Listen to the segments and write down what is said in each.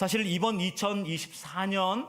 사실 이번 2024년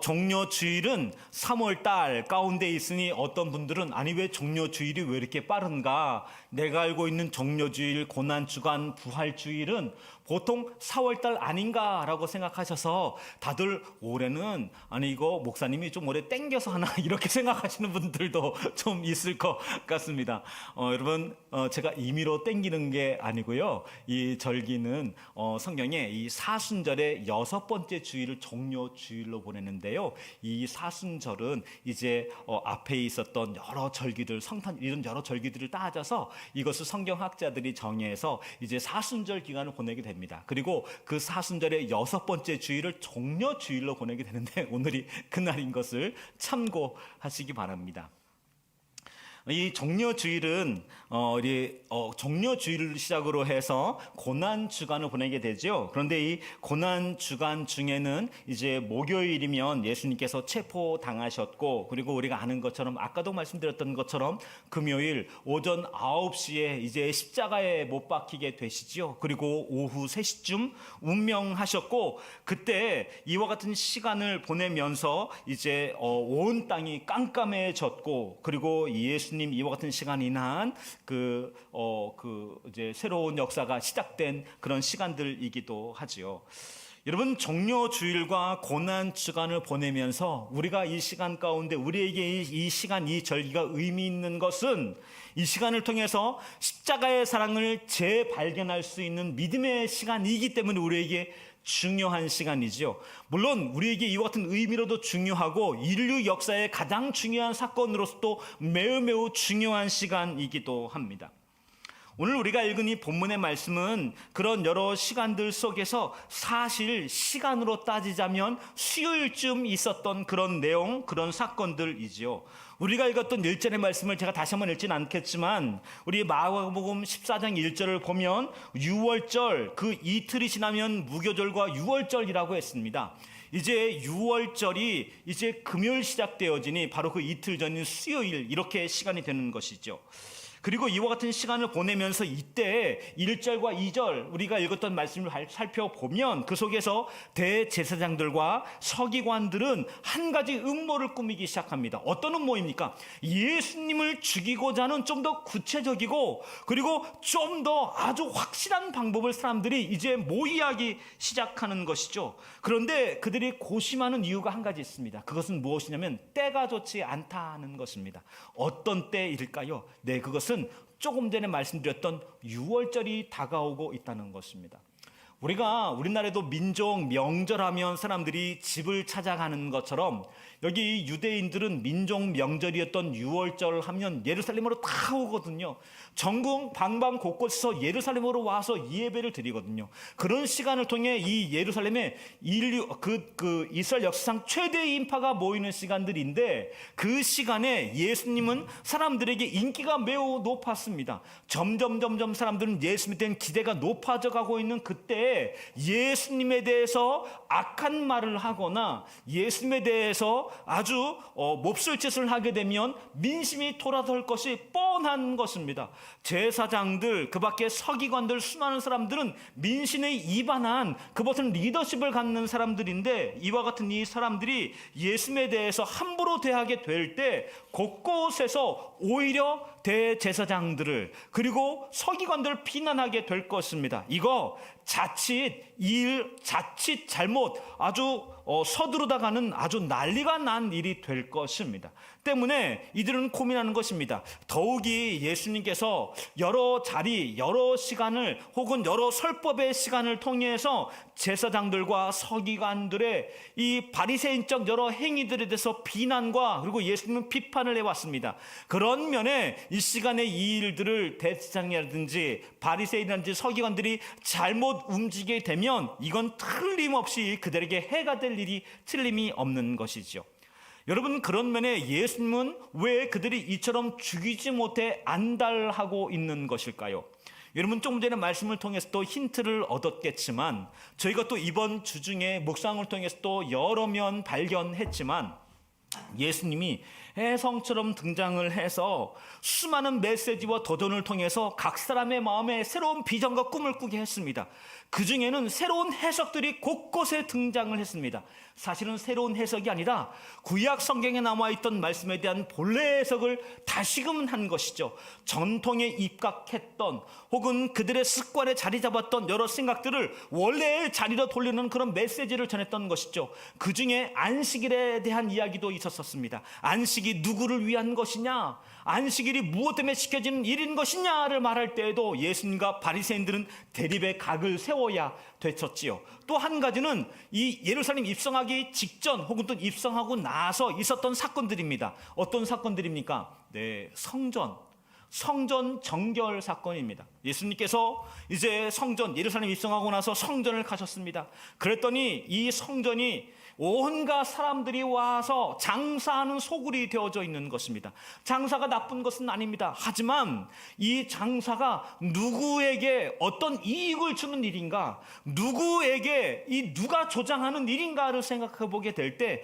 종료주일은 3월 달 가운데 있으니 어떤 분들은 아니 왜 종료주일이 왜 이렇게 빠른가? 내가 알고 있는 종료주일, 고난주간, 부활주일은 보통 4월 달 아닌가라고 생각하셔서 다들 올해는 아니 이거 목사님이 좀 올해 땡겨서 하나 이렇게 생각하시는 분들도 좀 있을 것 같습니다. 여러분 제가 임의로 땡기는 게 아니고요. 이 절기는 성경에 이 사순절의 6번째 주일을 종료주일로 보내는데요. 이 사순절은 이제 앞에 있었던 여러 절기들, 성탄 이런 여러 절기들을 따져서 이것을 성경학자들이 정의해서 이제 사순절 기간을 보내게 됩니다. 그리고 그 사순절의 6번째 주일을 종료주일로 보내게 되는데 오늘이 그날인 것을 참고하시기 바랍니다. 이 종료주일은 종료주일을 시작으로 해서 고난주간을 보내게 되죠. 그런데 이 고난주간 중에는 이제 목요일이면 예수님께서 체포당하셨고, 그리고 우리가 아는 것처럼 아까도 말씀드렸던 것처럼 금요일 오전 9시에 이제 십자가에 못 박히게 되시죠. 그리고 오후 3시쯤 운명하셨고, 그때 이와 같은 시간을 보내면서 이제 온 땅이 깜깜해졌고, 그리고 예수님 이와 같은 시간이 난 이제 새로운 역사가 시작된 그런 시간들이기도 하지요. 여러분, 종료주일과 고난주간을 보내면서 우리가 이 시간 가운데 우리에게 이 시간, 이 절기가 의미 있는 것은 이 시간을 통해서 십자가의 사랑을 재발견할 수 있는 믿음의 시간이기 때문에 우리에게 중요한 시간이지요. 물론 우리에게 이와 같은 의미로도 중요하고 인류 역사의 가장 중요한 사건으로서도 매우 중요한 시간이기도 합니다. 오늘 우리가 읽은 이 본문의 말씀은 그런 여러 시간들 속에서 사실 시간으로 따지자면 수요일쯤 있었던 그런 내용, 그런 사건들이지요. 우리가 읽었던 1절의 말씀을 제가 다시 한번 읽지는 않겠지만 우리 마가복음 14장 1절을 보면 6월절, 그 이틀이 지나면 무교절과 6월절이라고 했습니다. 이제 6월절이 이제 금요일 시작되어지니 바로 그 이틀 전인 수요일, 이렇게 시간이 되는 것이죠. 그리고 이와 같은 시간을 보내면서 이때 1절과 2절 우리가 읽었던 말씀을 살펴보면 그 속에서 대제사장들과 서기관들은 한 가지 음모를 꾸미기 시작합니다. 어떤 음모입니까? 예수님을 죽이고자 하는 좀 더 구체적이고 그리고 좀 더 아주 확실한 방법을 사람들이 이제 모의하기 시작하는 것이죠. 그런데 그들이 고심하는 이유가 한 가지 있습니다. 그것은 무엇이냐면 때가 좋지 않다는 것입니다. 어떤 때일까요? 네, 그것은 조금 전에 말씀드렸던 6월절이 다가오고 있다는 것입니다. 우리나라에도 민족 명절하면 사람들이 집을 찾아가는 것처럼 여기 유대인들은 민족 명절이었던 6월절 하면 예루살렘으로 다 오거든요. 전국 방방 곳곳에서 예루살렘으로 와서 이 예배를 드리거든요. 그런 시간을 통해 이 예루살렘에 이스라엘 역사상 최대의 인파가 모이는 시간들인데 그 시간에 예수님은 사람들에게 인기가 매우 높았습니다. 점점 사람들은 예수님에 대한 기대가 높아져 가고 있는 그때 예수님에 대해서 악한 말을 하거나 예수님에 대해서 아주 몹쓸 짓을 하게 되면 민심이 돌아설 것이 뻔한 것입니다. 제사장들, 그 밖에 서기관들, 수많은 사람들은 민심에 이반한 그 같은 리더십을 갖는 사람들인데 이와 같은 이 사람들이 예수님에 대해서 함부로 대하게 될 때 곳곳에서 오히려 대제사장들을 그리고 서기관들을 비난하게 될 것입니다. 이거 자칫 잘못 아주 서두르다가는 아주 난리가 난 일이 될 것입니다. 때문에 이들은 고민하는 것입니다. 더욱이 예수님께서 여러 자리, 여러 시간을 혹은 여러 설법의 시간을 통해서 제사장들과 서기관들의 이 바리새인적 여러 행위들에 대해서 비난과 그리고 예수님은 비판을 해왔습니다. 그런 면에 이 시간에 이 일들을 대제사장이라든지 바리새인이라든지 서기관들이 잘못 움직이게 되면 이건 틀림없이 그들에게 해가 될 일이 틀림이 없는 것이죠. 여러분, 그런 면에 예수님은 왜 그들이 이처럼 죽이지 못해 안달하고 있는 것일까요? 여러분, 조금 전에 말씀을 통해서 또 힌트를 얻었겠지만 저희가 또 이번 주 중에 묵상을 통해서 또 여러 면 발견했지만 예수님이 혜성처럼 등장을 해서 수많은 메시지와 도전을 통해서 각 사람의 마음에 새로운 비전과 꿈을 꾸게 했습니다. 그 중에는 새로운 해석들이 곳곳에 등장을 했습니다. 사실은 새로운 해석이 아니라 구약 성경에 나와 있던 말씀에 대한 본래 해석을 다시금 한 것이죠. 전통에 입각했던 혹은 그들의 습관에 자리 잡았던 여러 생각들을 원래의 자리로 돌리는 그런 메시지를 전했던 것이죠. 그 중에 안식일에 대한 이야기도 있었습니다. 안식이 누구를 위한 것이냐, 안식일이 무엇 때문에 지켜지는 일인 것이냐를 말할 때에도 예수님과 바리새인들은 대립의 각을 세워야 됐었지요. 또 한 가지는 이 예루살렘 입성하기 직전 혹은 또 입성하고 나서 있었던 사건들입니다. 어떤 사건들입니까? 네, 성전 정결 사건입니다. 예수님께서 이제 예루살렘 입성하고 나서 성전을 가셨습니다. 그랬더니 이 성전이 온갖 사람들이 와서 장사하는 소굴이 되어져 있는 것입니다. 장사가 나쁜 것은 아닙니다. 하지만 이 장사가 누구에게 어떤 이익을 주는 일인가, 누구에게 누가 조장하는 일인가를 생각해 보게 될 때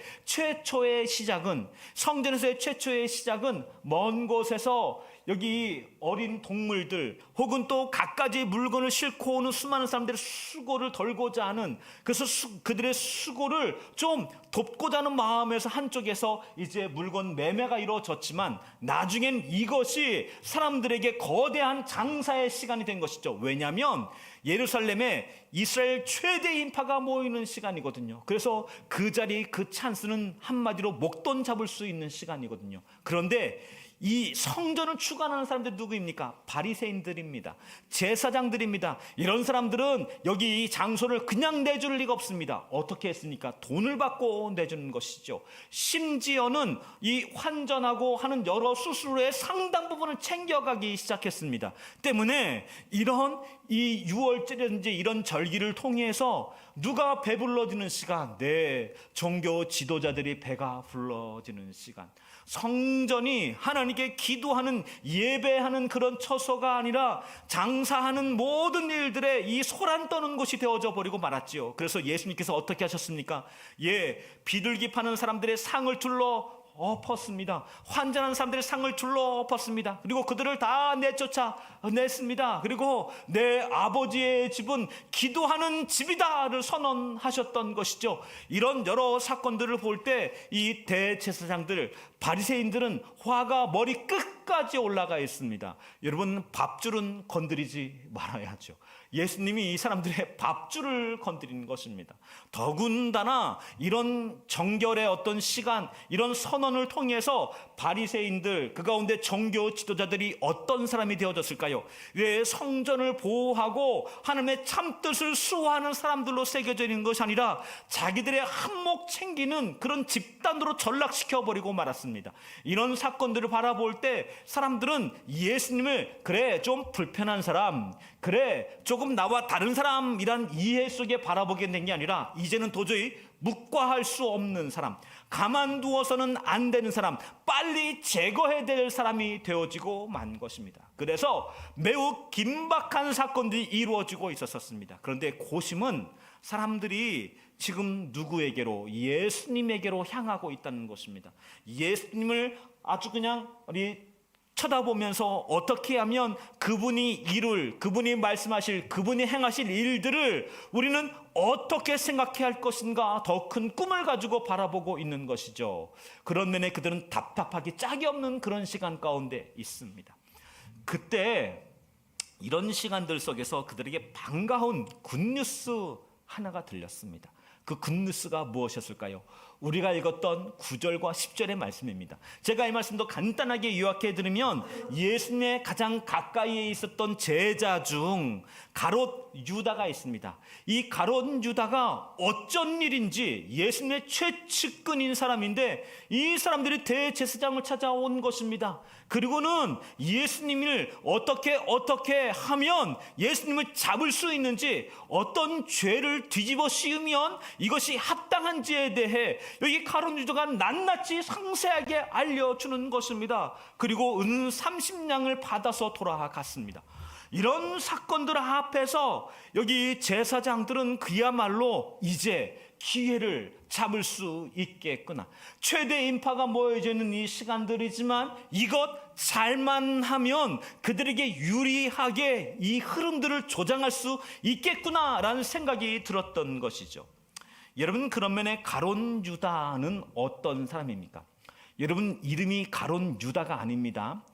성전에서의 최초의 시작은 먼 곳에서 여기 어린 동물들 혹은 또 갖가지 물건을 싣고 오는 수많은 사람들의 수고를 덜고자 하는, 그래서 그들의 수고를 좀 돕고자 하는 마음에서 한쪽에서 이제 물건 매매가 이루어졌지만 나중엔 이것이 사람들에게 거대한 장사의 시간이 된 것이죠. 왜냐하면 예루살렘에 이스라엘 최대 인파가 모이는 시간이거든요. 그래서 그 자리, 그 찬스는 한마디로 목돈 잡을 수 있는 시간이거든요. 그런데 이 성전을 주관하는 사람들 누구입니까? 바리새인들입니다. 제사장들입니다. 이런 사람들은 여기 이 장소를 그냥 내줄 리가 없습니다. 어떻게 했습니까? 돈을 받고 내주는 것이죠. 심지어는 이 환전하고 하는 여러 수수료의 상당 부분을 챙겨가기 시작했습니다. 때문에 이런 이 유월절이라든지 이런 절기를 통해서 누가 배불러지는 시간? 네, 종교 지도자들이 배가 불러지는 시간. 성전이 하나님께 기도하는, 예배하는 그런 처소가 아니라 장사하는 모든 일들에 이 소란 떠는 곳이 되어져 버리고 말았지요. 그래서 예수님께서 어떻게 하셨습니까? 비둘기 파는 사람들의 상을 둘러 엎었습니다. 환전하는 사람들의 상을 둘러 엎었습니다. 그리고 그들을 다 내쫓아냈습니다. 그리고 내 아버지의 집은 기도하는 집이다를 선언하셨던 것이죠. 이런 여러 사건들을 볼 때 이 대제사장들, 바리새인들은 화가 머리 끝까지 올라가 있습니다. 여러분, 밥줄은 건드리지 말아야죠. 예수님이 이 사람들의 밥줄을 건드리는 것입니다. 더군다나 이런 정결의 어떤 시간, 이런 선언을 통해서 바리새인들, 그 가운데 종교 지도자들이 어떤 사람이 되어졌을까요? 왜 성전을 보호하고 하나님의 참뜻을 수호하는 사람들로 새겨져 있는 것이 아니라 자기들의 한몫 챙기는 그런 집단으로 전락시켜버리고 말았습니다. 이런 사건들을 바라볼 때 사람들은 예수님을 그래 좀 불편한 사람, 그래 조금 나와 다른 사람이란 이해 속에 바라보게 된 게 아니라 이제는 도저히 묵과할 수 없는 사람, 가만두어서는 안 되는 사람, 빨리 제거해야 될 사람이 되어지고 만 것입니다. 그래서 매우 긴박한 사건들이 이루어지고 있었습니다. 그런데 고심은 사람들이 지금 누구에게로? 예수님에게로 향하고 있다는 것입니다. 예수님을 아주 그냥 쳐다보면서 어떻게 하면 그분이 그분이 말씀하실, 그분이 행하실 일들을 우리는 어떻게 생각해야 할 것인가, 더 큰 꿈을 가지고 바라보고 있는 것이죠. 그런 면에 그들은 답답하기 짝이 없는 그런 시간 가운데 있습니다. 그때 이런 시간들 속에서 그들에게 반가운 굿뉴스 하나가 들렸습니다. 그 굿뉴스가 무엇이었을까요? 우리가 읽었던 9절과 10절의 말씀입니다. 제가 이 말씀도 간단하게 요약해 드리면 예수님의 가장 가까이에 있었던 제자 중 가롯 유다가 있습니다. 이 가롯 유다가 어쩐 일인지 예수님의 최측근인 사람인데 이 사람들이 대제사장을 찾아온 것입니다. 그리고는 예수님을 어떻게 하면 예수님을 잡을 수 있는지, 어떤 죄를 뒤집어 씌우면 이것이 합당한지에 대해 여기 가룟 유다가 낱낱이 상세하게 알려주는 것입니다. 그리고 은 30냥을 받아서 돌아갔습니다. 이런 사건들 앞에서 여기 제사장들은 그야말로 이제 기회를 잡을 수 있겠구나. 최대 인파가 모여져 있는 이 시간들이지만 이것 잘만 하면 그들에게 유리하게 이 흐름들을 조장할 수 있겠구나라는 생각이 들었던 것이죠. 여러분, 그런 면에 가론 유다는 어떤 사람입니까? 여러분, 이름이 가론 유다가 아닙니다.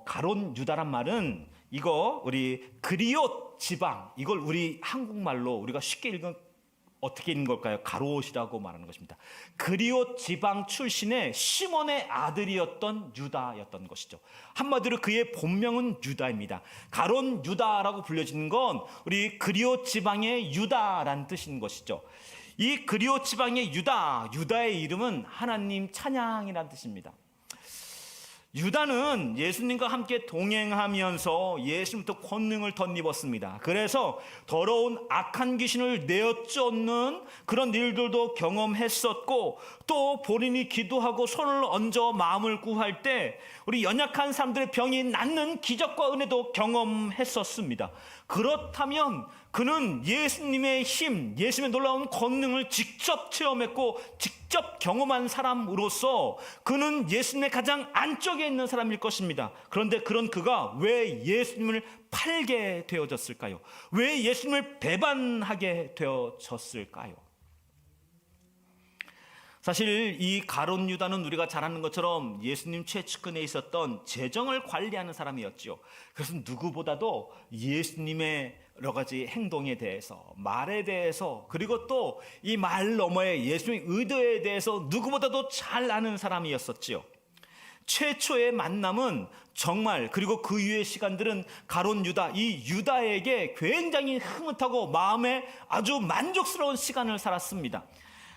가론 유다란 말은 이거 우리 그리옷 지방, 이걸 우리 한국말로 우리가 쉽게 읽은 어떻게 읽는 걸까요? 가롯이라고 말하는 것입니다. 그리옷 지방 출신의 시몬의 아들이었던 유다였던 것이죠. 한마디로 그의 본명은 유다입니다. 가론 유다라고 불려지는 건 우리 그리옷 지방의 유다란 뜻인 것이죠. 이 그리옷 지방의 유다의 이름은 하나님 찬양이라는 뜻입니다. 유다는 예수님과 함께 동행하면서 예수님부터 권능을 덧입었습니다. 그래서 더러운 악한 귀신을 내어쫓는 그런 일들도 경험했었고, 또 본인이 기도하고 손을 얹어 마음을 구할 때 우리 연약한 사람들의 병이 낫는 기적과 은혜도 경험했었습니다. 그렇다면 그는 예수님의 힘, 예수님의 놀라운 권능을 직접 체험했고 직접 경험한 사람으로서 그는 예수님의 가장 안쪽에 있는 사람일 것입니다. 그런데 그런 그가 왜 예수님을 팔게 되어졌을까요? 왜 예수님을 배반하게 되어졌을까요? 사실 이 가론 유다는 우리가 잘 아는 것처럼 예수님 최측근에 있었던 재정을 관리하는 사람이었죠. 그래서 누구보다도 예수님의 여러 가지 행동에 대해서, 말에 대해서, 그리고 또 이 말 너머의 예수님의 의도에 대해서 누구보다도 잘 아는 사람이었었지요. 최초의 만남은 정말, 그리고 그 이후의 시간들은 가론 유다, 이 유다에게 굉장히 흐뭇하고 마음에 아주 만족스러운 시간을 살았습니다.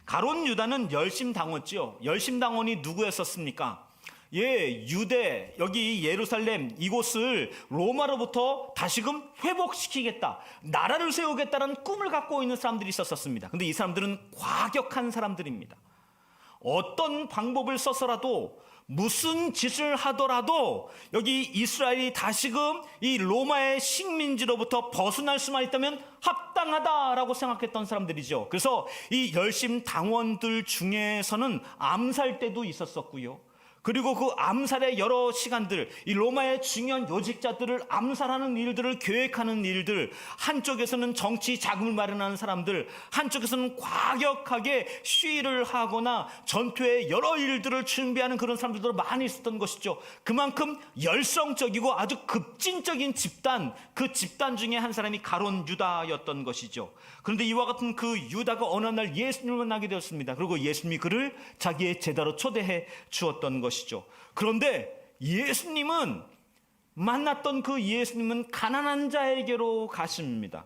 가론 유다는 열심당원이죠. 열심당원이 누구였었습니까? 유대, 여기 예루살렘 이곳을 로마로부터 다시금 회복시키겠다, 나라를 세우겠다는 꿈을 갖고 있는 사람들이 있었습니다. 근데 이 사람들은 과격한 사람들입니다. 어떤 방법을 써서라도, 무슨 짓을 하더라도 여기 이스라엘이 다시금 이 로마의 식민지로부터 벗어날 수만 있다면 합당하다라고 생각했던 사람들이죠. 그래서 이 열심 당원들 중에서는 암살때도 있었었고요. 그리고 그 암살의 여러 시간들, 이 로마의 중요한 요직자들을 암살하는 일들을 계획하는 일들, 한쪽에서는 정치 자금을 마련하는 사람들, 한쪽에서는 과격하게 시위를 하거나 전투의 여러 일들을 준비하는 그런 사람들도 많이 있었던 것이죠. 그만큼 열성적이고 아주 급진적인 집단, 그 집단 중에 한 사람이 가론 유다였던 것이죠. 그런데 이와 같은 그 유다가 어느 날 예수님을 만나게 되었습니다. 그리고 예수님이 그를 자기의 제자로 초대해 주었던 것이죠. 그런데 예수님은, 만났던 그 예수님은 가난한 자에게로 가십니다.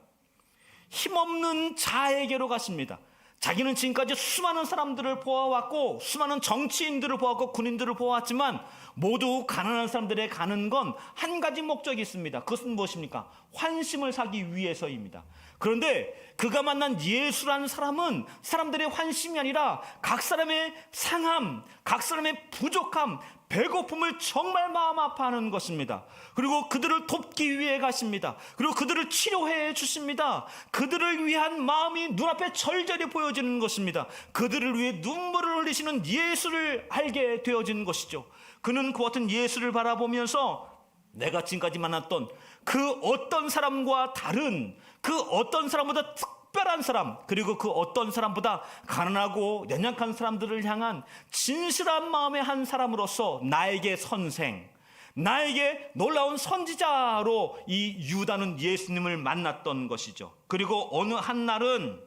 힘없는 자에게로 가십니다. 자기는 지금까지 수많은 사람들을 보아왔고, 수많은 정치인들을 보았고, 군인들을 보아왔지만 모두 가난한 사람들에 가는 건 한 가지 목적이 있습니다. 그것은 무엇입니까? 환심을 사기 위해서입니다. 그런데 그가 만난 예수라는 사람은 사람들의 환심이 아니라 각 사람의 상함, 각 사람의 부족함, 배고픔을 정말 마음 아파하는 것입니다. 그리고 그들을 돕기 위해 가십니다. 그리고 그들을 치료해 주십니다. 그들을 위한 마음이 눈앞에 절절히 보여지는 것입니다. 그들을 위해 눈물을 흘리시는 예수를 알게 되어지는 것이죠. 그는 그 같은 예수를 바라보면서 내가 지금까지 만났던 그 어떤 사람과 다른, 그 어떤 사람보다 특별한 사람, 그리고 그 어떤 사람보다 가난하고 연약한 사람들을 향한 진실한 마음의 한 사람으로서 나에게 선생, 나에게 놀라운 선지자로 이 유다는 예수님을 만났던 것이죠. 그리고 어느 한 날은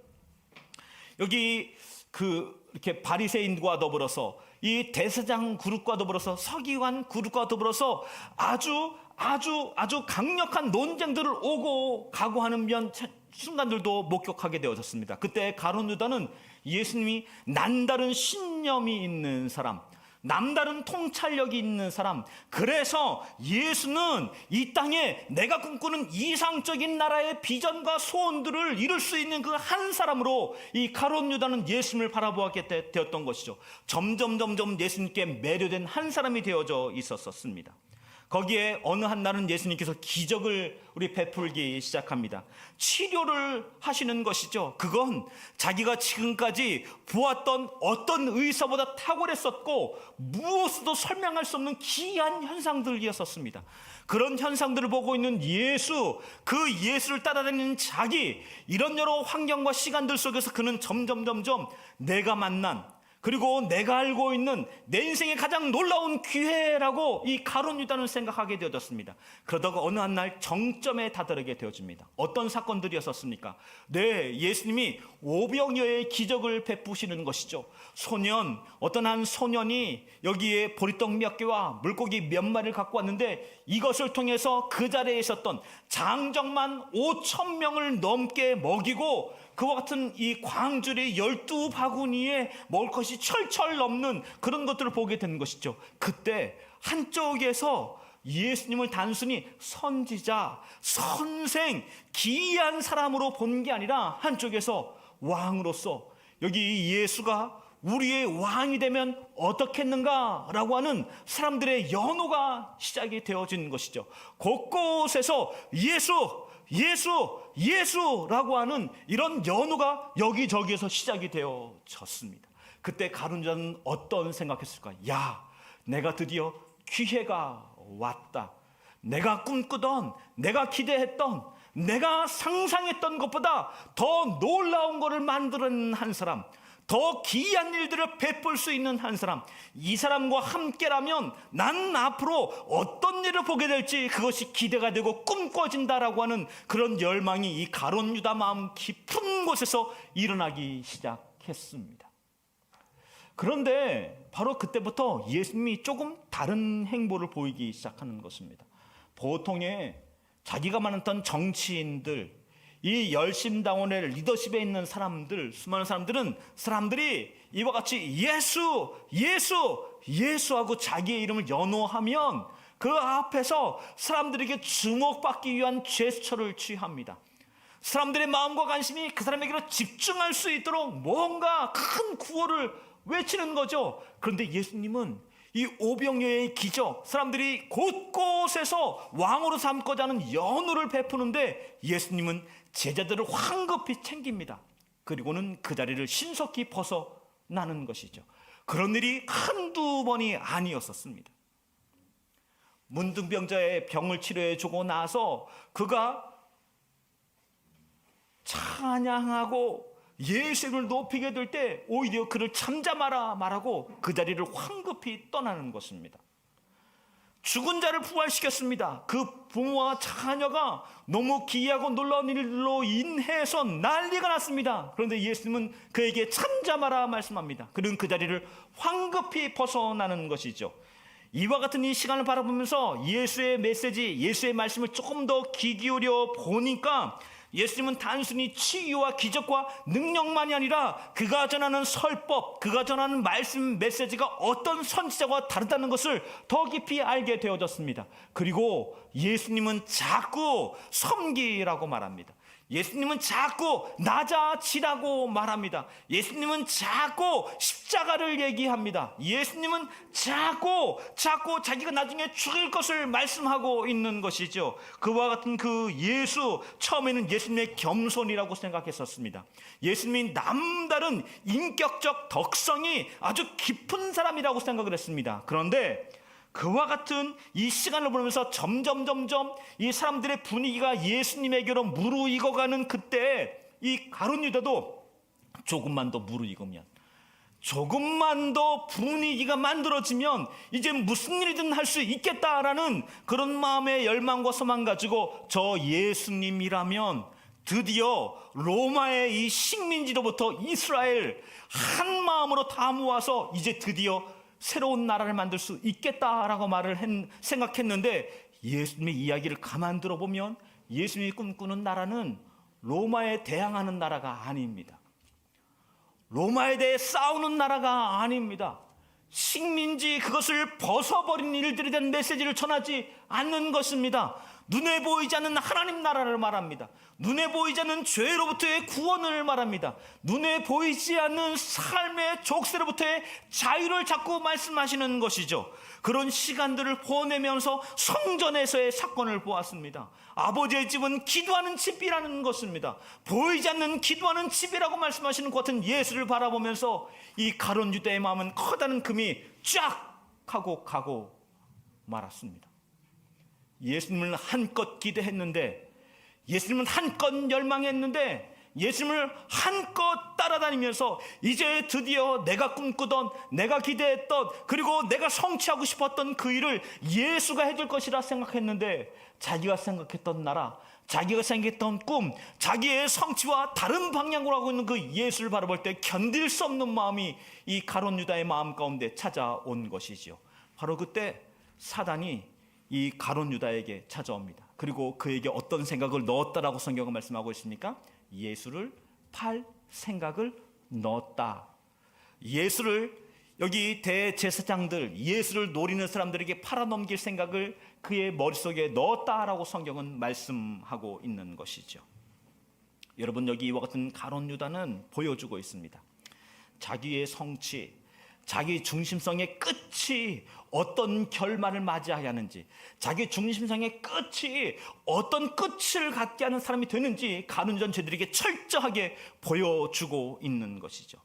여기 이렇게 바리새인과 더불어서 이 대제사장 그룹과 더불어서 서기관 그룹과 더불어서 아주 강력한 논쟁들을 오고 가고 하는 순간들도 목격하게 되어졌습니다. 그때 가론 유다는 예수님이 남다른 신념이 있는 사람, 남다른 통찰력이 있는 사람, 그래서 예수는 이 땅에 내가 꿈꾸는 이상적인 나라의 비전과 소원들을 이룰 수 있는 그 한 사람으로 이 가론 유다는 예수님을 바라보았게 되었던 것이죠. 점점 예수님께 매료된 한 사람이 되어져 있었습니다. 거기에 어느 한 날은 예수님께서 기적을 우리 베풀기 시작합니다. 치료를 하시는 것이죠. 그건 자기가 지금까지 보았던 어떤 의사보다 탁월했었고 무엇으로도 설명할 수 없는 기이한 현상들이었습니다. 그런 현상들을 보고 있는 예수, 그 예수를 따라다니는 자기, 이런 여러 환경과 시간들 속에서 그는 점점 내가 만난, 그리고 내가 알고 있는 내 인생의 가장 놀라운 기회라고 이 가룟 유다는 생각하게 되어졌습니다. 그러다가 어느 한 날 정점에 다다르게 되어집니다. 어떤 사건들이었었습니까? 네, 예수님이 오병이어의 기적을 베푸시는 것이죠. 어떤 한 소년이 여기에 보리떡 몇 개와 물고기 몇 마리를 갖고 왔는데, 이것을 통해서 그 자리에 있었던 장정만 5,000명을 넘게 먹이고, 그와 같은 이 광주리 12바구니에 먹을 것이 철철 넘는 그런 것들을 보게 되는 것이죠. 그때 한쪽에서 예수님을 단순히 선지자, 선생, 기이한 사람으로 본 게 아니라 한쪽에서 왕으로서, 여기 예수가 우리의 왕이 되면 어떻겠는가라고 하는 사람들의 연호가 시작이 되어진 것이죠. 곳곳에서 예수라고 하는 이런 연호가 여기저기에서 시작이 되어졌습니다. 그때 가룟 유다는 어떤 생각했을까? 야, 내가 드디어 기회가 왔다. 내가 꿈꾸던, 내가 기대했던, 내가 상상했던 것보다 더 놀라운 것을 만드는 한 사람, 더 기이한 일들을 베풀 수 있는 한 사람, 이 사람과 함께라면 난 앞으로 어떤 일을 보게 될지 그것이 기대가 되고 꿈꿔진다라고 하는 그런 열망이 이 가룟 유다 마음 깊은 곳에서 일어나기 시작했습니다. 그런데 바로 그때부터 예수님이 조금 다른 행보를 보이기 시작하는 것입니다. 보통의 자기가 만났던 정치인들, 이 열심당원의 리더십에 있는 사람들, 수많은 사람들이 이와 같이 예수하고 자기의 이름을 연호하면 그 앞에서 사람들에게 주목받기 위한 제스처를 취합니다. 사람들의 마음과 관심이 그 사람에게로 집중할 수 있도록 뭔가 큰 구호를 외치는 거죠. 그런데 예수님은 이 오병이어의 기적, 사람들이 곳곳에서 왕으로 삼고자 하는 연호를 베푸는데 예수님은 제자들을 황급히 챙깁니다. 그리고는 그 자리를 신속히 벗어나는 것이죠. 그런 일이 한두 번이 아니었었습니다. 문둥병자의 병을 치료해 주고 나서 그가 찬양하고 예수를 높이게 될 때 오히려 그를 잠잠하라 말하고 그 자리를 황급히 떠나는 것입니다. 죽은 자를 부활시켰습니다. 그 부모와 자녀가 너무 기이하고 놀라운 일로 인해서 난리가 났습니다. 그런데 예수님은 그에게 잠잠하라 말씀합니다. 그는 그 자리를 황급히 벗어나는 것이죠. 이와 같은 이 시간을 바라보면서 예수의 메시지, 예수의 말씀을 조금 더 귀 기울여 보니까 예수님은 단순히 치유와 기적과 능력만이 아니라 그가 전하는 설법, 그가 전하는 말씀 메시지가 어떤 선지자와 다르다는 것을 더 깊이 알게 되어졌습니다. 그리고 예수님은 자꾸 섬기라고 말합니다. 예수님은 자꾸 낮아지라고 말합니다. 예수님은 자꾸 십자가를 얘기합니다. 예수님은 자꾸 자기가 나중에 죽을 것을 말씀하고 있는 것이죠. 그와 같은 그 예수, 처음에는 예수님의 겸손이라고 생각했었습니다. 예수님이 남다른 인격적 덕성이 아주 깊은 사람이라고 생각을 했습니다. 그런데 그와 같은 이 시간을 보면서 점점 이 사람들의 분위기가 예수님에게로 무르익어가는 그때 이 가룟 유다도 조금만 더 무르익으면, 조금만 더 분위기가 만들어지면 이제 무슨 일이든 할 수 있겠다라는 그런 마음의 열망과 소망 가지고 저 예수님이라면 드디어 로마의 이 식민지로부터 이스라엘 한 마음으로 다 모아서 이제 드디어 새로운 나라를 만들 수 있겠다라고 생각했는데 예수님의 이야기를 가만 들어보면 예수님이 꿈꾸는 나라는 로마에 대항하는 나라가 아닙니다. 로마에 대해 싸우는 나라가 아닙니다. 식민지 그것을 벗어버린 일들에 대한 메시지를 전하지 않는 것입니다. 눈에 보이지 않는 하나님 나라를 말합니다. 눈에 보이지 않는 죄로부터의 구원을 말합니다. 눈에 보이지 않는 삶의 족쇄로부터의 자유를 자꾸 말씀하시는 것이죠. 그런 시간들을 보내면서 성전에서의 사건을 보았습니다. 아버지의 집은 기도하는 집이라는 것입니다. 보이지 않는 기도하는 집이라고 말씀하시는 것 같은 예수를 바라보면서 이 가룟 유다의 마음은 커다란 금이 쫙 하고 가고 말았습니다. 예수님을 한껏 기대했는데, 예수님은 한껏 열망했는데, 예수님을 한껏 따라다니면서 이제 드디어 내가 꿈꾸던, 내가 기대했던, 그리고 내가 성취하고 싶었던 그 일을 예수가 해줄 것이라 생각했는데, 자기가 생각했던 나라, 자기가 생각했던 꿈, 자기의 성취와 다른 방향으로 하고 있는 그 예수를 바라볼 때 견딜 수 없는 마음이 이 가룟 유다의 마음 가운데 찾아온 것이지요. 바로 그때 사단이 이 가룟 유다에게 찾아옵니다. 그리고 그에게 어떤 생각을 넣었다라고 성경은 말씀하고 있습니까? 예수를 팔 생각을 넣었다. 예수를, 여기 대제사장들, 예수를 노리는 사람들에게 팔아넘길 생각을 그의 머릿속에 넣었다라고 성경은 말씀하고 있는 것이죠. 여러분, 여기 이와 같은 가룟 유다는 보여주고 있습니다. 자기의 성취, 자기 중심성의 끝이 어떤 결말을 맞이해야 하는지, 자기 중심성의 끝이 어떤 끝을 갖게 하는 사람이 되는지 가룟 유다는 저들에게 철저하게 보여주고 있는 것이죠.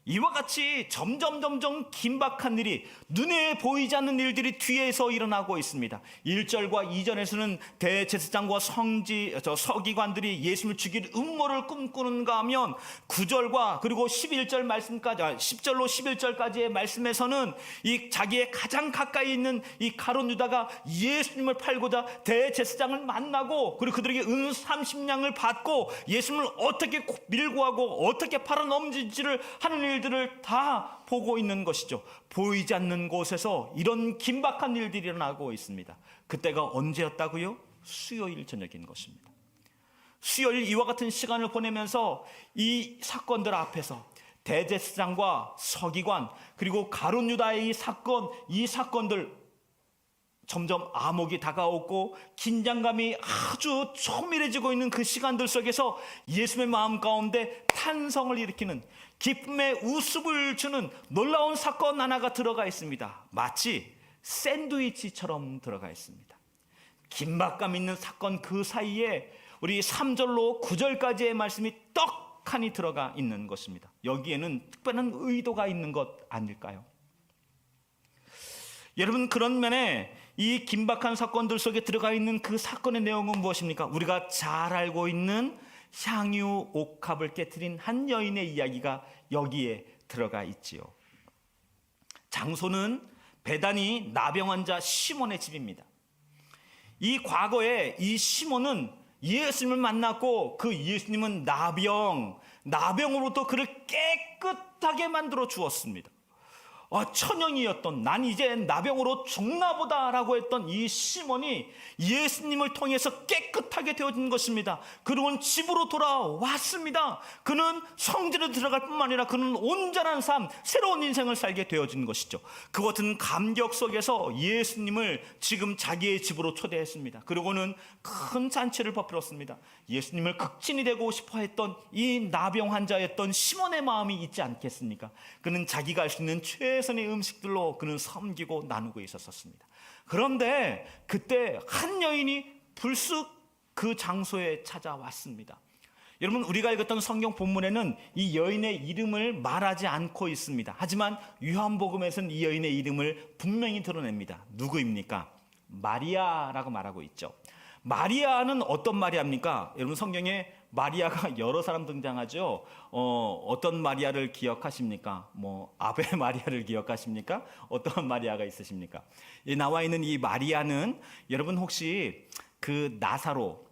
이와 같이 점점 긴박한 일이, 눈에 보이지 않는 일들이 뒤에서 일어나고 있습니다. 1절과 2절에서는 대제사장과 서기관들이 예수님을 죽일 음모를 꿈꾸는가 하면, 9절과 그리고 11절 말씀까지, 10절로 11절까지의 말씀에서는 이 자기의 가장 가까이 있는 이 가룟 유다가 예수님을 팔고자 대제사장을 만나고, 그리고 그들에게 은 30냥을 받고 예수님을 어떻게 밀고 하고 어떻게 팔아넘질지를 하는 일들을 다 보고 있는 것이죠. 보이지 않는 곳에서 이런 긴박한 일들이 일어나고 있습니다. 그때가 언제였다고요? 수요일 저녁인 것입니다. 수요일 이와 같은 시간을 보내면서 이 사건들 앞에서 대제사장과 서기관, 그리고 가룟 유다의 이 사건들 점점 암흑이 다가오고 긴장감이 아주 초밀해지고 있는 그 시간들 속에서 예수님의 마음 가운데 탄성을 일으키는, 기쁨의 우습을 주는 놀라운 사건 하나가 들어가 있습니다. 마치 샌드위치처럼 들어가 있습니다. 긴박감 있는 사건 그 사이에 우리 3절로 9절까지의 말씀이 떡하니 들어가 있는 것입니다. 여기에는 특별한 의도가 있는 것 아닐까요? 여러분, 그런 면에 이 긴박한 사건들 속에 들어가 있는 그 사건의 내용은 무엇입니까? 우리가 잘 알고 있는 향유 옥합을 깨트린 한 여인의 이야기가 여기에 들어가 있지요. 장소는 베다니 나병 환자 시몬의 집입니다. 이 과거에 이 시몬은 예수님을 만났고, 그 예수님은 나병으로부터 그를 깨끗하게 만들어 주었습니다. 천형이었던, 난 이제 나병으로 죽나보다 라고 했던 이 시몬이 예수님을 통해서 깨끗하게 되어진 것입니다. 그리고는 집으로 돌아왔습니다. 그는 성전에 들어갈 뿐만 아니라 그는 온전한 삶, 새로운 인생을 살게 되어진 것이죠. 그 같은 감격 속에서 예수님을 지금 자기의 집으로 초대했습니다. 그리고는 큰 잔치를 베풀었습니다. 예수님을 극진히 되고 싶어 했던 이 나병 환자였던 시몬의 마음이 있지 않겠습니까? 그는 자기가 할 수 있는 최선의 음식들로 그는 섬기고 나누고 있었습니다. 그런데 그때 한 여인이 불쑥 그 장소에 찾아왔습니다. 여러분, 우리가 읽었던 성경 본문에는 이 여인의 이름을 말하지 않고 있습니다. 하지만 요한복음에서는 이 여인의 이름을 분명히 드러냅니다. 누구입니까? 마리아라고 말하고 있죠. 마리아는 어떤 마리아입니까? 여러분, 성경에 마리아가 여러 사람 등장하죠. 어떤 마리아를 기억하십니까? 아베 마리아를 기억하십니까? 어떤 마리아가 있으십니까? 나와 있는 이 마리아는, 여러분 혹시 그 나사로,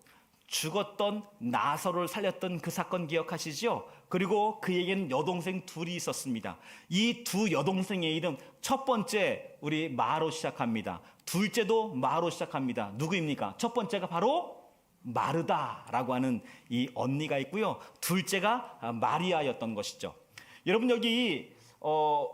죽었던 나사로를 살렸던 그 사건 기억하시죠? 그리고 그에게는 여동생 둘이 있었습니다. 이 두 여동생의 이름, 첫 번째 우리 마로 시작합니다. 둘째도 마로 시작합니다. 누구입니까? 첫 번째가 바로 마르다라고 하는 이 언니가 있고요. 둘째가 마리아였던 것이죠. 여러분, 여기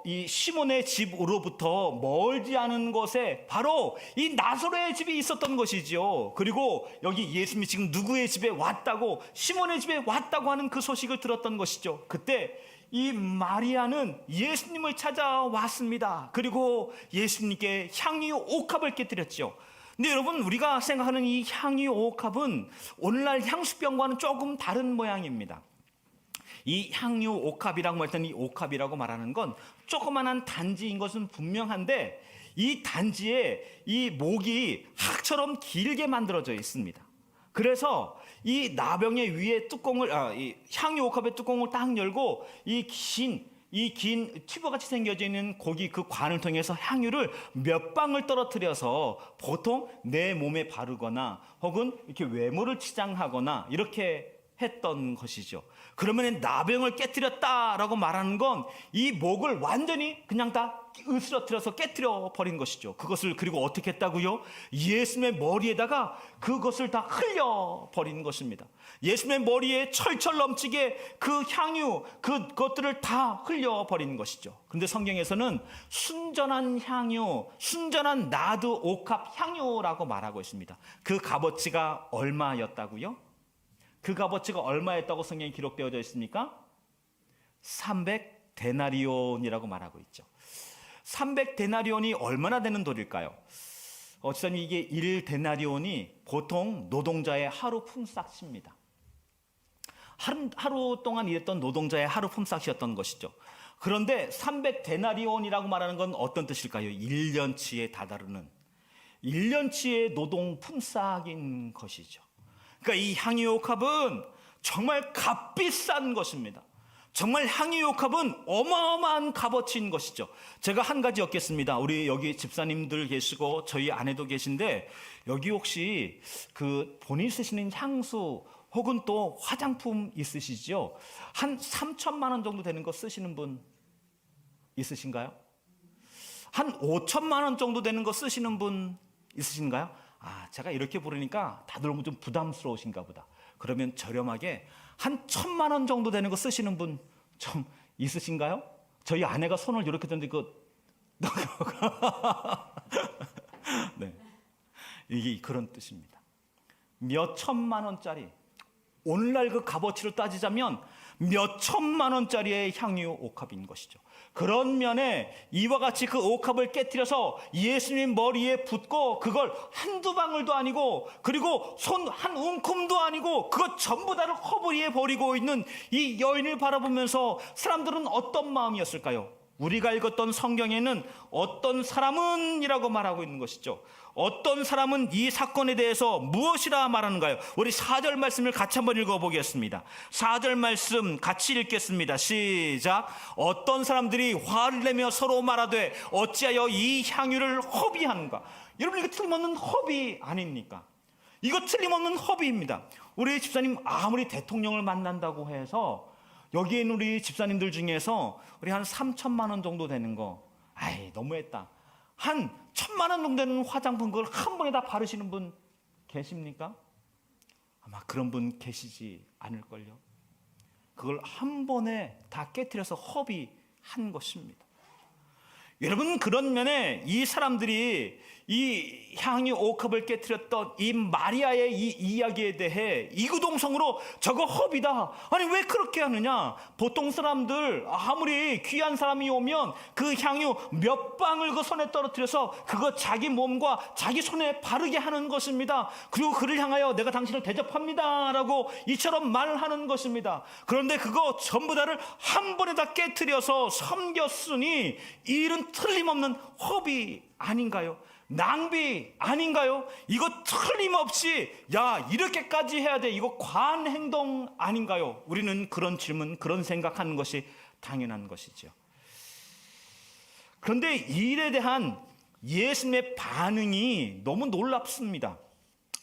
이 시몬의 집으로부터 멀지 않은 곳에 바로 이 나사로의 집이 있었던 것이지요. 그리고 여기 예수님이 지금 누구의 집에 왔다고, 시몬의 집에 왔다고 하는 그 소식을 들었던 것이죠. 그때 이 마리아는 예수님을 찾아왔습니다. 그리고 예수님께 향유 옥합을 깨뜨렸죠. 근데 여러분, 우리가 생각하는 이 향유 옥합은 오늘날 향수병과는 조금 다른 모양입니다. 이 향유 옥합이라고 말했던 이 옥합이라고 말하는 건 조그만한 단지인 것은 분명한데, 이 단지에 이 목이 학처럼 길게 만들어져 있습니다. 그래서 이 나병의 위에 뚜껑을, 이 향유 옥합의 뚜껑을 딱 열고 이 긴 튜브같이 생겨져 있는 고기 그 관을 통해서 향유를 몇 방울 떨어뜨려서 보통 내 몸에 바르거나 혹은 이렇게 외모를 치장하거나 이렇게 했던 것이죠. 그러면 나병을 깨뜨렸다라고 말하는 건 이 목을 완전히 그냥 다 으스러뜨려서 깨뜨려 버린 것이죠. 그것을 그리고 어떻게 했다고요? 예수님의 머리에다가 그것을 다 흘려 버린 것입니다. 예수님의 머리에 철철 넘치게 그 향유, 그것들을 다 흘려 버린 것이죠. 그런데 성경에서는 순전한 향유, 순전한 나드 옥합 향유라고 말하고 있습니다. 그 값어치가 얼마였다고요? 그 값어치가 얼마였다고 성경에 기록되어져 있습니까? 300데나리온이라고 말하고 있죠. 300데나리온이 얼마나 되는 돈일까요? 집사님, 이게 1데나리온이 보통 노동자의 하루 품삯입니다. 하루 동안 일했던 노동자의 하루 품삯이었던 것이죠. 그런데 300데나리온이라고 말하는 건 어떤 뜻일까요? 1년치에 다다르는 1년치의 노동 품삯인 것이죠. 그러니까 이 향유옥합은 정말 값비싼 것입니다. 정말 향유옥합은 어마어마한 값어치인 것이죠. 제가 한 가지 얻겠습니다. 우리 여기 집사님들 계시고 저희 아내도 계신데, 여기 혹시 그 본인 쓰시는 향수 혹은 또 화장품 있으시죠? 한 3천만 원 정도 되는 거 쓰시는 분 있으신가요? 한 5천만 원 정도 되는 거 쓰시는 분 있으신가요? 제가 이렇게 부르니까 다들 좀 부담스러우신가 보다. 그러면 저렴하게 한 1,000만 원 정도 되는 거 쓰시는 분 좀 있으신가요? 저희 아내가 손을 이렇게 던데 네, 이게 그런 뜻입니다. 몇 천만 원짜리, 오늘날 그 값어치로 따지자면 몇 천만 원짜리의 향유 옥합인 것이죠. 그런 면에 이와 같이 그 옥합을 깨뜨려서 예수님 머리에 붓고, 그걸 한두 방울도 아니고 그리고 손 한 움큼도 아니고 그것 전부 다를 허브리에 버리고 있는 이 여인을 바라보면서 사람들은 어떤 마음이었을까요? 우리가 읽었던 성경에는 어떤 사람은 이라고 말하고 있는 것이죠. 어떤 사람은 이 사건에 대해서 무엇이라 말하는가요? 우리 4절 말씀을 같이 한번 읽어보겠습니다. 4절 말씀 같이 읽겠습니다. 시작. 어떤 사람들이 화를 내며 서로 말하되 어찌하여 이 향유를 허비하는가? 여러분, 이거 틀림없는 허비 아닙니까? 이거 틀림없는 허비입니다. 우리 집사님 아무리 대통령을 만난다고 해서 여기에 있는 우리 집사님들 중에서 우리 한 3천만 원 정도 되는 거, 너무했다, 한 1,000만 원 정도 되는 화장품 그걸 한 번에 다 바르시는 분 계십니까? 아마 그런 분 계시지 않을걸요. 그걸 한 번에 다 깨트려서 허비한 것입니다. 여러분, 그런 면에 이 사람들이 이 향유 옥합을 깨트렸던 이 마리아의 이 이야기에 대해 이구동성으로 저거 허비다, 아니 왜 그렇게 하느냐, 보통 사람들 아무리 귀한 사람이 오면 그 향유 몇 방울 그 손에 떨어뜨려서 그거 자기 몸과 자기 손에 바르게 하는 것입니다. 그리고 그를 향하여 내가 당신을 대접합니다 라고 이처럼 말하는 것입니다. 그런데 그거 전부 다를 한 번에 다 깨트려서 섬겼으니 이 일은 틀림없는 허비 아닌가요? 낭비 아닌가요? 이거 틀림없이 이렇게까지 해야 돼, 이거 과한 행동 아닌가요? 우리는 그런 질문, 그런 생각하는 것이 당연한 것이죠. 그런데 이 일에 대한 예수님의 반응이 너무 놀랍습니다.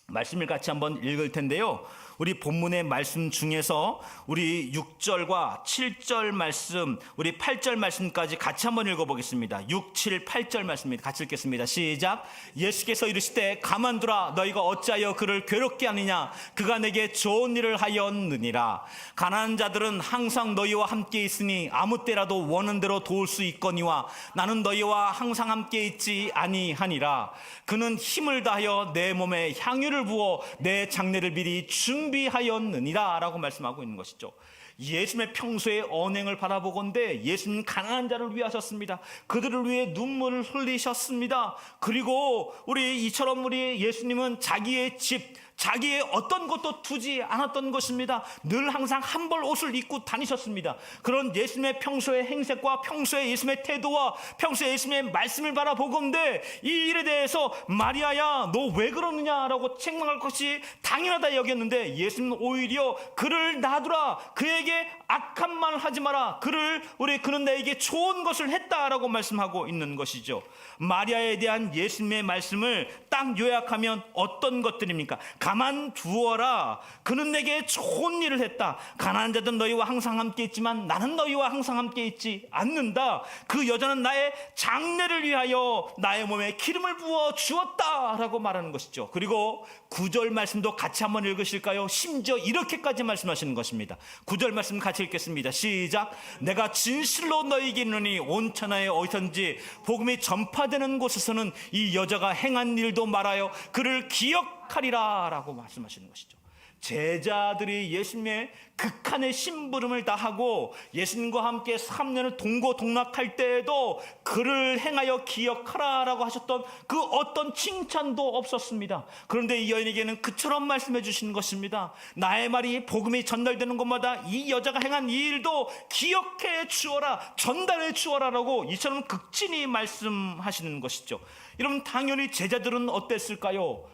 말씀을 같이 한번 읽을 텐데요, 우리 본문의 말씀 중에서 우리 6절과 7절 말씀, 우리 8절 말씀까지 같이 한번 읽어보겠습니다. 6, 7, 8절 말씀입니다. 같이 읽겠습니다. 시작. 예수께서 이르시되 가만두라. 너희가 어찌하여 그를 괴롭게 하느냐. 그가 내게 좋은 일을 하였느니라. 가난한 자들은 항상 너희와 함께 있으니 아무 때라도 원하는 대로 도울 수 있거니와 나는 너희와 항상 함께 있지 아니하니라. 그는 힘을 다하여 내 몸에 향유를 부어 내 장례를 미리 준비하였느니라 라고 말씀하고 있는 것이죠. 예수님의 평소의 언행을 바라보건대 예수님 가난한 자를 위하셨습니다. 그들을 위해 눈물을 흘리셨습니다. 그리고 이처럼 우리 예수님은 자기의 집, 자기의 어떤 것도 두지 않았던 것입니다. 늘 항상 한 벌 옷을 입고 다니셨습니다. 그런 예수님의 평소의 행색과 평소의 예수님의 태도와 평소의 예수님의 말씀을 바라보건대 이 일에 대해서 마리아야 너 왜 그러느냐라고 책망할 것이 당연하다 여겼는데 예수님은 오히려 그를 놔두라. 그에게 악한 말 하지 마라. 그는 나에게 좋은 것을 했다라고 말씀하고 있는 것이죠. 마리아에 대한 예수님의 말씀을 딱 요약하면 어떤 것들입니까? 가만두어라. 그는 내게 좋은 일을 했다. 가난한 자들은 너희와 항상 함께 있지만 나는 너희와 항상 함께 있지 않는다. 그 여자는 나의 장례를 위하여 나의 몸에 기름을 부어 주었다라고 말하는 것이죠. 그리고 9절 말씀도 같이 한번 읽으실까요? 심지어 이렇게까지 말씀하시는 것입니다. 9절 말씀 같이 읽겠습니다. 시작. 내가 진실로 너희에게 이르노니 온 천하에 어디선지 복음이 전파되는 곳에서는 이 여자가 행한 일도 말하여 그를 기억하리라 라고 말씀하시는 것이죠. 제자들이 예수님의 극한의 심부름을 다하고 예수님과 함께 3년을 동고동락할 때에도 그를 행하여 기억하라 라고 하셨던 그 어떤 칭찬도 없었습니다. 그런데 이 여인에게는 그처럼 말씀해 주시는 것입니다. 나의 말이 복음이 전달되는 곳마다 이 여자가 행한 이 일도 기억해 주어라, 전달해 주어라 라고 이처럼 극진히 말씀하시는 것이죠. 여러분 당연히 제자들은 어땠을까요?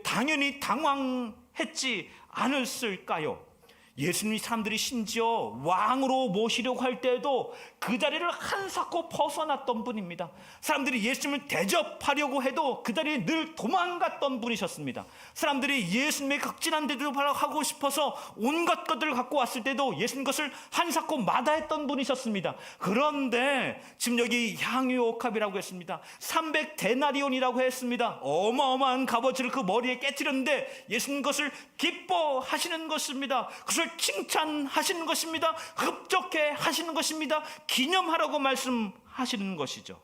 당연히 당황했지 않았을까요? 예수님이 사람들이 심지어 왕으로 모시려고 할 때에도 그 자리를 한사코 벗어났던 분입니다. 사람들이 예수님을 대접하려고 해도 그 자리에 늘 도망갔던 분이셨습니다. 사람들이 예수님의 극진한 대접을 하고 싶어서 온갖 것들을 갖고 왔을 때도 예수님 것을 한사코 마다했던 분이셨습니다. 그런데 지금 여기 향유옥합이라고 했습니다. 300데나리온이라고 했습니다. 어마어마한 값어치를 그 머리에 깨뜨렸는데 예수님 것을 기뻐하시는 것입니다. 그것을 칭찬하시는 것입니다. 흡족해 하시는 것입니다. 기념하라고 말씀하시는 것이죠.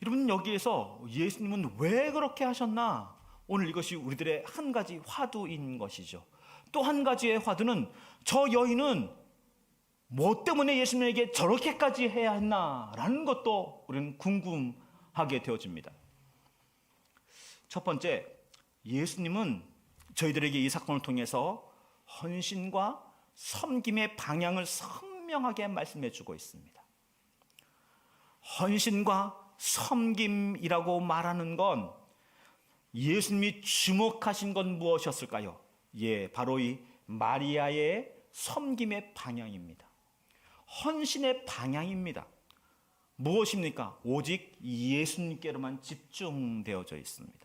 여러분 여기에서 예수님은 왜 그렇게 하셨나? 오늘 이것이 우리들의 한 가지 화두인 것이죠. 또 한 가지의 화두는 저 여인은 뭐 때문에 예수님에게 저렇게까지 해야 했나라는 것도 우리는 궁금하게 되어집니다. 첫 번째, 예수님은 저희들에게 이 사건을 통해서 헌신과 섬김의 방향을 선명하게 말씀해 주고 있습니다. 헌신과 섬김이라고 말하는 건 예수님이 주목하신 건 무엇이었을까요? 바로 이 마리아의 섬김의 방향입니다. 헌신의 방향입니다. 무엇입니까? 오직 예수님께로만 집중되어져 있습니다.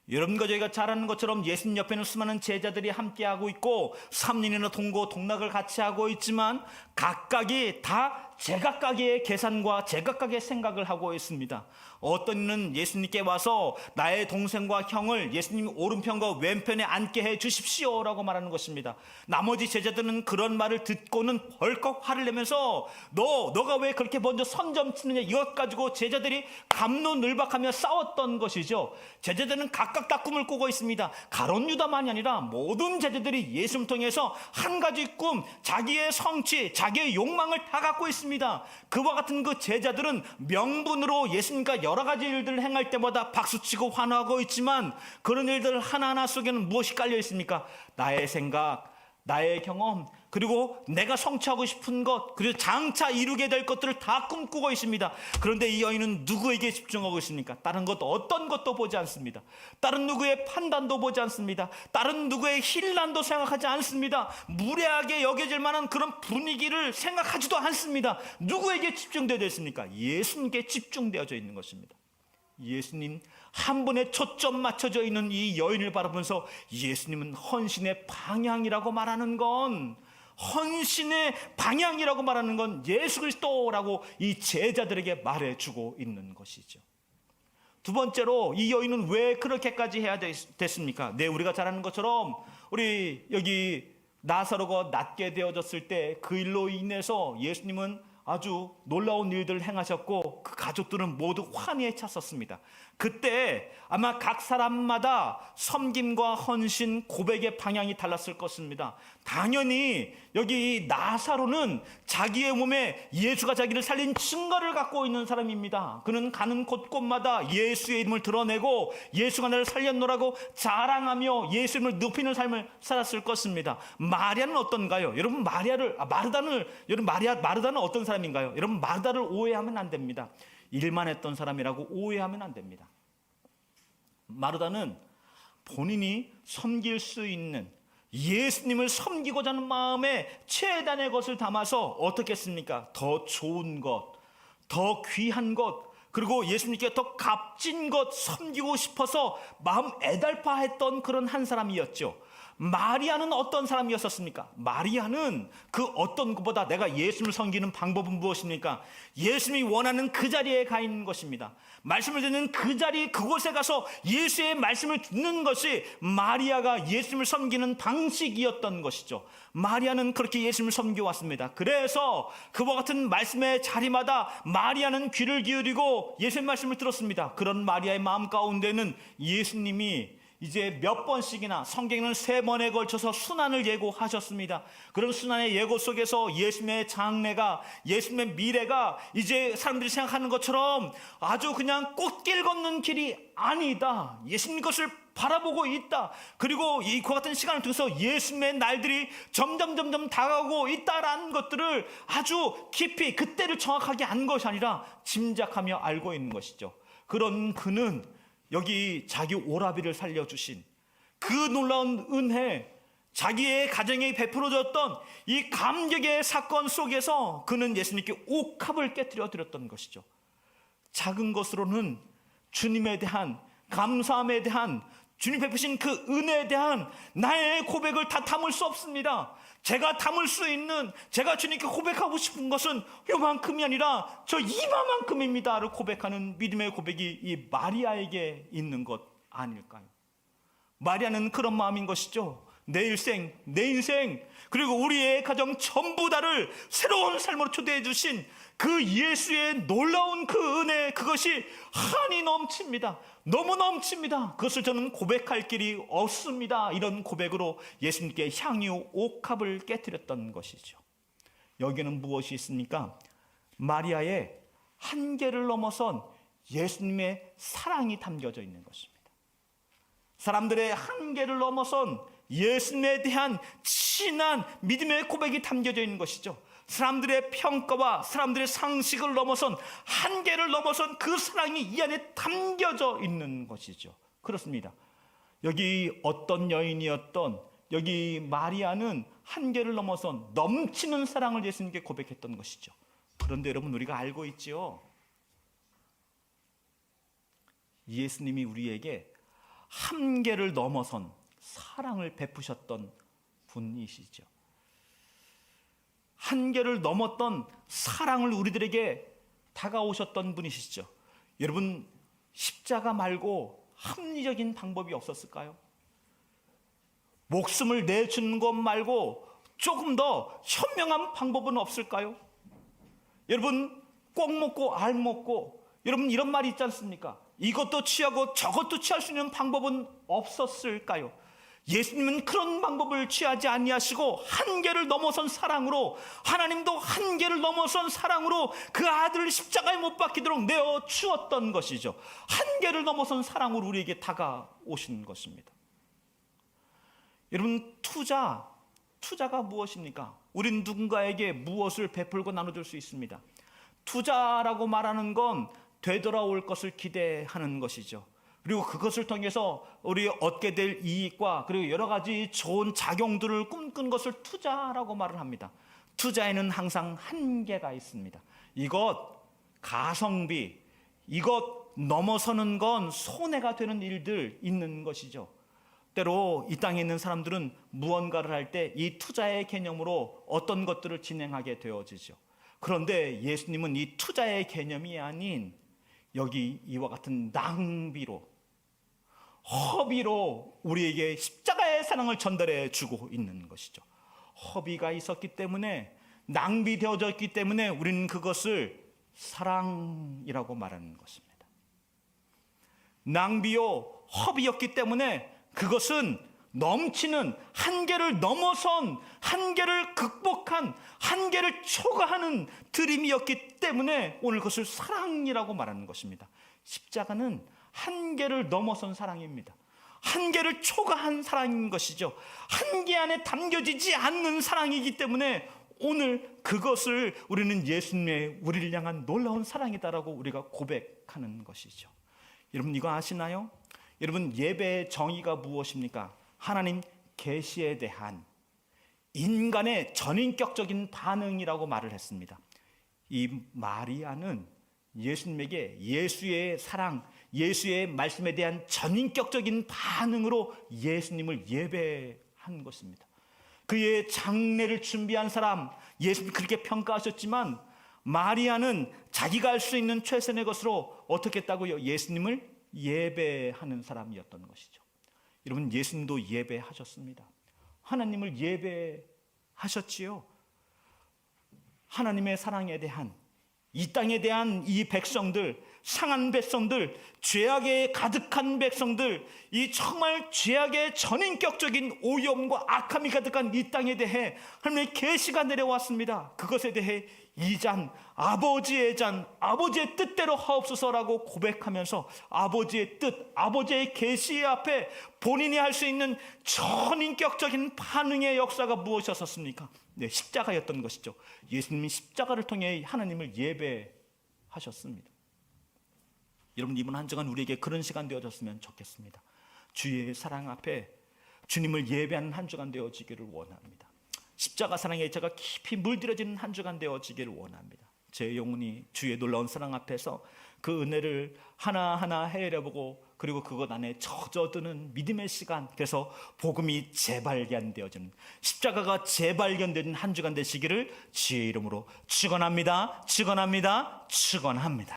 여러분과 저희가 잘 아는 것처럼 예수님 옆에는 수많은 제자들이 함께하고 있고 3년이나 동고동락을 같이 하고 있지만 각각이 다 제각각의 계산과 제각각의 생각을 하고 있습니다. 어떤 이는 예수님께 와서 나의 동생과 형을 예수님 오른편과 왼편에 앉게 해 주십시오라고 말하는 것입니다. 나머지 제자들은 그런 말을 듣고는 벌컥 화를 내면서 너가 왜 그렇게 먼저 선 좀 치느냐 이것 가지고 제자들이 갑론을박하며 싸웠던 것이죠. 제자들은 각각 다 꿈을 꾸고 있습니다. 가룟 유다만이 아니라 모든 제자들이 예수님 통해서 한 가지 꿈, 자기의 성취, 자기의 욕망을 다 갖고 있습니다. 그와 같은 그 제자들은 명분으로 예수님과 여러 가지 일들을 행할 때마다 박수치고 환호하고 있지만 그런 일들 하나하나 속에는 무엇이 깔려 있습니까? 나의 생각, 나의 경험, 그리고 내가 성취하고 싶은 것, 그리고 장차 이루게 될 것들을 다 꿈꾸고 있습니다. 그런데 이 여인은 누구에게 집중하고 있습니까? 다른 것 어떤 것도 보지 않습니다. 다른 누구의 판단도 보지 않습니다. 다른 누구의 힐난도 생각하지 않습니다. 무례하게 여겨질 만한 그런 분위기를 생각하지도 않습니다. 누구에게 집중되어 있습니까? 예수님께 집중되어져 있는 것입니다. 예수님 한 분에 초점 맞춰져 있는 이 여인을 바라보면서 예수님은 헌신의 방향이라고 말하는 건, 헌신의 방향이라고 말하는 건 예수 그리스도라고 이 제자들에게 말해주고 있는 것이죠. 두 번째로 이 여인은 왜 그렇게까지 해야 됐습니까? 네, 우리가 잘 아는 것처럼 우리 여기 나사로가 낫게 되어졌을 때 그 일로 인해서 예수님은 아주 놀라운 일들을 행하셨고 그 가족들은 모두 환희에 찼었습니다. 그때 아마 각 사람마다 섬김과 헌신, 고백의 방향이 달랐을 것입니다. 당연히 여기 나사로는 자기의 몸에 예수가 자기를 살린 증거를 갖고 있는 사람입니다. 그는 가는 곳곳마다 예수의 이름을 드러내고 예수가 나를 살렸노라고 자랑하며 예수 이름을 높이는 삶을 살았을 것입니다. 마리아는 어떤가요? 여러분 마르다는 어떤 사람인가요? 여러분 마르다를 오해하면 안 됩니다. 일만 했던 사람이라고 오해하면 안 됩니다. 마르다는 본인이 섬길 수 있는 예수님을 섬기고자 하는 마음에 최단의 것을 담아서 어떻게 했습니까? 더 좋은 것, 더 귀한 것, 그리고 예수님께 더 값진 것 섬기고 싶어서 마음 애달파했던 그런 한 사람이었죠. 마리아는 어떤 사람이었습니까? 마리아는 그 어떤 것보다 내가 예수님을 섬기는 방법은 무엇입니까? 예수님이 원하는 그 자리에 가 있는 것입니다. 말씀을 듣는 그 자리, 그곳에 가서 예수의 말씀을 듣는 것이 마리아가 예수님을 섬기는 방식이었던 것이죠. 마리아는 그렇게 예수님을 섬겨왔습니다. 그래서 그와 같은 말씀의 자리마다 마리아는 귀를 기울이고 예수의 말씀을 들었습니다. 그런 마리아의 마음 가운데는 예수님이 이제 몇 번씩이나 성경에는 3번에 걸쳐서 순환을 예고하셨습니다. 그런 순환의 예고 속에서 예수님의 장래가, 예수님의 미래가 이제 사람들이 생각하는 것처럼 아주 그냥 꽃길 걷는 길이 아니다. 예수님 것을 바라보고 있다. 그리고 이와 같은 시간을 통해서 예수님의 날들이 점점 다가오고 있다라는 것들을 아주 깊이 그때를 정확하게 안 것이 아니라 짐작하며 알고 있는 것이죠. 그런 그는 여기 자기 오라비를 살려주신 그 놀라운 은혜, 자기의 가정에 베풀어졌던 이 감격의 사건 속에서 그는 예수님께 옥합을 깨뜨려 드렸던 것이죠. 작은 것으로는 주님에 대한 감사함에 대한, 주님 베푸신 그 은혜에 대한 나의 고백을 다 담을 수 없습니다. 제가 담을 수 있는, 제가 주님께 고백하고 싶은 것은 요만큼이 아니라 저 이마만큼입니다를 고백하는 믿음의 고백이 이 마리아에게 있는 것 아닐까요? 마리아는 그런 마음인 것이죠. 내 일생, 내 인생, 그리고 우리의 가정 전부 다를 새로운 삶으로 초대해 주신 그 예수의 놀라운 그 은혜, 그것이 한이 넘칩니다. 너무 넘칩니다. 그것을 저는 고백할 길이 없습니다. 이런 고백으로 예수님께 향유 옥합을 깨뜨렸던 것이죠. 여기는 무엇이 있습니까? 마리아의 한계를 넘어선 예수님의 사랑이 담겨져 있는 것입니다. 사람들의 한계를 넘어선 예수님에 대한 진한 믿음의 고백이 담겨져 있는 것이죠. 사람들의 평가와 사람들의 상식을 넘어선, 한계를 넘어선 그 사랑이 이 안에 담겨져 있는 것이죠. 그렇습니다. 여기 어떤 여인이었던 여기 마리아는 한계를 넘어선 넘치는 사랑을 예수님께 고백했던 것이죠. 그런데 여러분, 우리가 알고 있지요, 예수님이 우리에게 한계를 넘어선 사랑을 베푸셨던 분이시죠. 한계를 넘었던 사랑을 우리들에게 다가오셨던 분이시죠. 여러분, 십자가 말고 합리적인 방법이 없었을까요? 목숨을 내주는 것 말고 조금 더 현명한 방법은 없을까요? 여러분, 꼭 먹고 알 먹고, 여러분 이런 말이 있지 않습니까? 이것도 취하고 저것도 취할 수 있는 방법은 없었을까요? 예수님은 그런 방법을 취하지 아니하시고 한계를 넘어선 사랑으로, 하나님도 한계를 넘어선 사랑으로 그 아들을 십자가에 못 박히도록 내어 주었던 것이죠. 한계를 넘어선 사랑으로 우리에게 다가오신 것입니다. 여러분, 투자가 무엇입니까? 우린 누군가에게 무엇을 베풀고 나눠줄 수 있습니다. 투자라고 말하는 건 되돌아올 것을 기대하는 것이죠. 그리고 그것을 통해서 우리 얻게 될 이익과 그리고 여러 가지 좋은 작용들을 꿈꾼 것을 투자라고 말을 합니다. 투자에는 항상 한계가 있습니다. 이것 가성비, 이것 넘어서는 건 손해가 되는 일들 있는 것이죠. 때로 이 땅에 있는 사람들은 무언가를 할 때 이 투자의 개념으로 어떤 것들을 진행하게 되어지죠. 그런데 예수님은 이 투자의 개념이 아닌 여기 이와 같은 낭비로, 허비로 우리에게 십자가의 사랑을 전달해 주고 있는 것이죠. 허비가 있었기 때문에, 낭비되어졌기 때문에 우리는 그것을 사랑이라고 말하는 것입니다. 낭비요, 허비였기 때문에 그것은 넘치는, 한계를 넘어선, 한계를 극복한, 한계를 초과하는 드림이었기 때문에 오늘 그것을 사랑이라고 말하는 것입니다. 십자가는 한계를 넘어선 사랑입니다. 한계를 초과한 사랑인 것이죠. 한계 안에 담겨지지 않는 사랑이기 때문에 오늘 그것을 우리는 예수님의 우리를 향한 놀라운 사랑이다라고 우리가 고백하는 것이죠. 여러분 이거 아시나요? 여러분 예배의 정의가 무엇입니까? 하나님 계시에 대한 인간의 전인격적인 반응이라고 말을 했습니다. 이 마리아는 예수님에게 예수의 사랑, 예수의 말씀에 대한 전인격적인 반응으로 예수님을 예배한 것입니다. 그의 장례를 준비한 사람, 예수님 그렇게 평가하셨지만 마리아는 자기가 할 수 있는 최선의 것으로 어떻게 했다고요? 예수님을 예배하는 사람이었던 것이죠. 여러분 예수님도 예배하셨습니다. 하나님을 예배하셨지요. 하나님의 사랑에 대한, 이 땅에 대한 이 백성들, 상한 백성들, 죄악에 가득한 백성들, 이 정말 죄악의 전인격적인 오염과 악함이 가득한 이 땅에 대해 하나님의 계시가 내려왔습니다. 그것에 대해 이 잔, 아버지의 잔, 아버지의 뜻대로 하옵소서라고 고백하면서 아버지의 뜻, 아버지의 계시 앞에 본인이 할 수 있는 전인격적인 반응의 역사가 무엇이었습니까? 네, 십자가였던 것이죠. 예수님이 십자가를 통해 하나님을 예배하셨습니다. 여러분 이번 한 주간 우리에게 그런 시간 되어졌으면 좋겠습니다. 주의 사랑 앞에 주님을 예배하는 한 주간 되어지기를 원합니다. 십자가 사랑에 제가 깊이 물들여지는 한 주간 되어지기를 원합니다. 제 영혼이 주의 놀라운 사랑 앞에서 그 은혜를 하나하나 헤아려보고 그리고 그것 안에 젖어드는 믿음의 시간, 그래서 복음이 재발견되어지는, 십자가가 재발견되는 한 주간 되시기를 주의 이름으로 축원합니다. 축원합니다. 축원합니다.